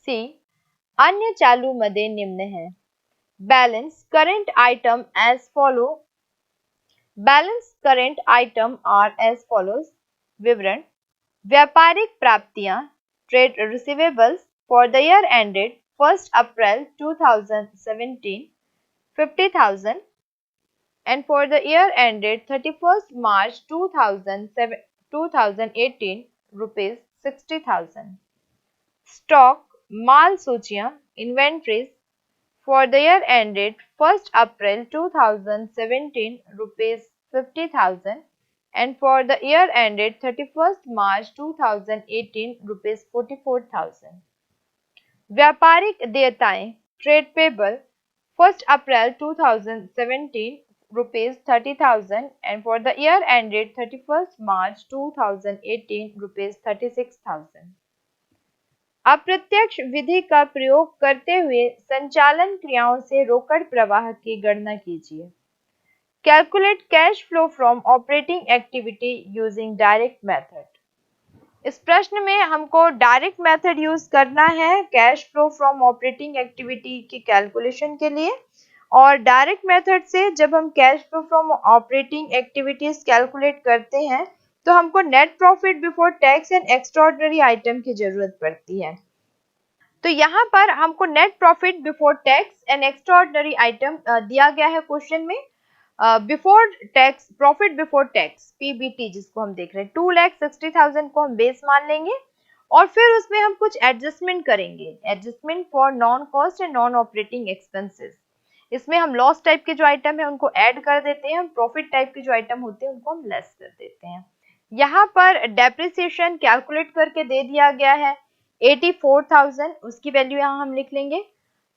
C. अन्य चालू मदे निम्न है। Balance current item as follow. Balance current item are as follows. विवरण: व्यापारिक प्राप्तियां trade receivables for the year ended 1st April 2017 50,000 and for the year ended 31st March 2018 rupees 60,000. Stock माल सूचियां inventories for the year ended 1st April 2017 rupees 50,000 and for the year ended 31st March 2018 rupees 44,000. व्यापारिक देयताएं trade payable 1st April 2017 rupees 30,000 and for the year ended 31st March 2018 rupees 36,000. अप्रत्यक्ष विधि का प्रयोग करते हुए संचालन क्रियाओं से रोकड़ प्रवाह की गणना कीजिए। Calculate cash flow from operating activity using direct method. इस प्रश्न में हमको डायरेक्ट मेथड यूज करना है cash flow from operating activity की कैलकुलेशन के लिए। और डायरेक्ट मेथड से जब हम cash flow from operating activities calculate करते हैं तो हमको net profit before tax and extraordinary item की जरूरत पड़ती है। तो यहाँ पर हमको net profit before tax and extraordinary item दिया गया है क्वेश्चन में। Before tax profit before tax PBT जिसको हम देख रहे हैं 2,60,000 को हम बेस मान लेंगे और फिर उसमें हम कुछ एडजस्टमेंट करेंगे। Adjustment for non cost and non operating expenses. इसमें हम लॉस टाइप के जो आइटम है उनको ऐड कर देते हैं, हम प्रॉफिट टाइप के जो आइटम होते हैं उनको हम लेस कर देते हैं। यहाँ पर डेप्रिसिएशन कैलकुलेट करके दे दिया गया है 84,000, उसकी वैल्यू यहाँ हम लिख लेंगे।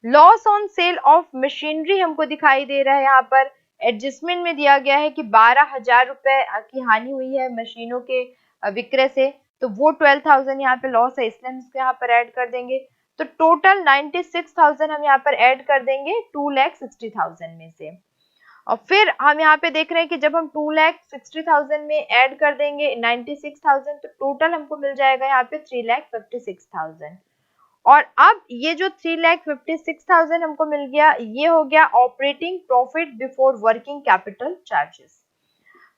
Loss on sale of machinery हमको दिखाई दे रहा है, यहाँ पर एडजस्टमेंट में दिया गया है कि 12,000 रुपए की हानि हुई है मशीनों के विक्रय से, तो वो 12,000 यहाँ पे लॉस है इसलिए हम इसको यहाँ पर ऐड कर देंगे। तो टोटल 96,000 हम यहाँ पर ऐड कर देंगे 2,60,000 में से। और फिर हम यहाँ पे देख रहे हैं कि जब हम 2,60,000 में ऐड कर देंगे 96,000 तो टोटल हमको मिल जाएगा यहाँ पे 3,56,000। और अब ये जो 3,56,000 हमको मिल गया ये हो गया operating profit before working capital charges.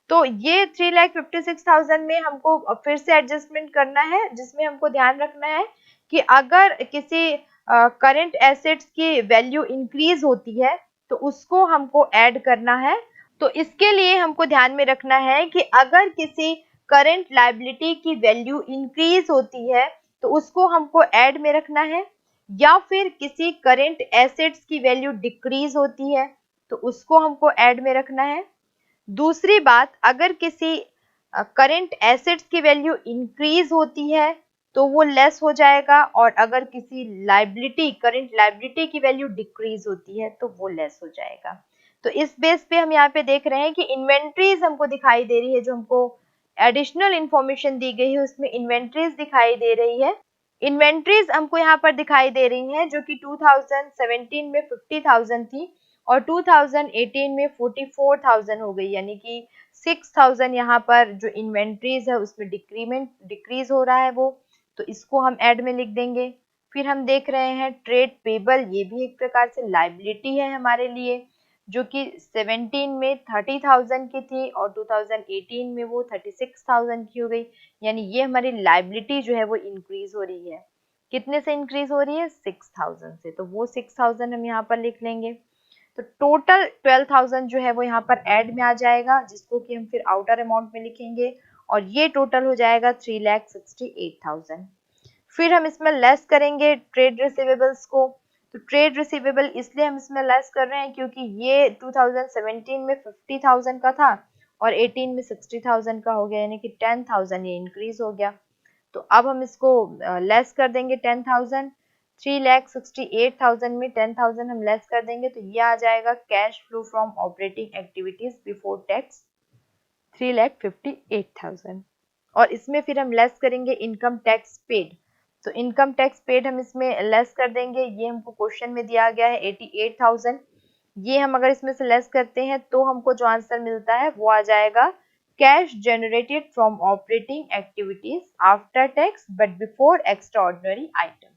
तो ये 3,56,000 में हमको फिर से एडजस्टमेंट करना है जिसमें हमको ध्यान रखना है कि अगर किसी करंट एसेट्स की वैल्यू इंक्रीज होती है तो उसको हमको ऐड करना है। तो इसके लिए हमको ध्यान में रखना है कि अगर किसी करंट लायबिलिटी की वैल्यू इंक्रीज होती है तो उसको हमको ऐड में रखना है, या फिर किसी करंट एसेट्स की वैल्यू डिक्रीज होती है तो उसको हमको ऐड में रखना है। दूसरी बात, अगर किसी करंट एसेट्स की वैल्यू इंक्रीज होती है तो वो लेस हो जाएगा, और अगर किसी लायबिलिटी करंट लायबिलिटी की वैल्यू डिक्रीज होती है तो वो लेस हो जाएगा। तो इस बेस पे हम यहाँ पे देख रहे हैं कि इन्वेंट्रीज हमको दिखाई दे रही है, जो हमको एडिशनल इंफॉर्मेशन दी गई है उसमें इन्वेंट्रीज दिखाई दे रही है। इन्वेंट्रीज हमको यहाँ पर दिखाई दे रही हैं जो कि 2017 में 50,000 थी और 2018 में 44,000 हो गई, यानी कि 6,000 यहाँ पर जो इन्वेंट्रीज है उसमें डिक्रीज हो रहा है वो, तो इसको हम ऐड में लिख देंगे। फिर हम देख रहे हैं ट्रेड पेबल, ये भी एक प्रकार से लायबिलिटी है हमारे लिए, जो कि 17 में 30,000 की थी और 2018 में वो 36,000 की हो गई, यानी ये हमारी लायबिलिटी जो है वो इंक्रीज हो रही है। कितने से इंक्रीज हो रही है? 6,000 से, तो वो 6,000 हम यहाँ पर लिख लेंगे। तो टोटल 12,000 जो है वो यहाँ पर ऐड में आ जाएगा, जिसको कि हम फिर आउटर अमाउंट में लिखेंगे और ये टोटल हो जाएगा 3,68,000। फिर हम इसमें लेस करेंगे ट्रेड रिसीवेबल्स को, तो ट्रेड रिसीवेबल इसलिए हम इसमें लेस कर रहे हैं क्योंकि ये 2017 में 50,000 का था और 18 में 60,000 का हो गया, यानी कि 10,000 ये इंक्रीज हो गया। तो अब हम इसको लेस कर देंगे 10,000, 3,68,000 में 10,000 हम लेस कर देंगे तो ये आ जाएगा cash flow from operating activities before tax 3,58,000। और इसमें फिर हम लेस करेंगे इनकम टैक्स पेड। तो इनकम टैक्स पेड हम इसमें लेस कर देंगे, ये हमको क्वेश्चन में दिया गया है 88,000। ये हम अगर इसमें से लेस करते हैं तो हमको जो आंसर मिलता है वो आ जाएगा cash generated from operating activities after tax but before extra ordinary item.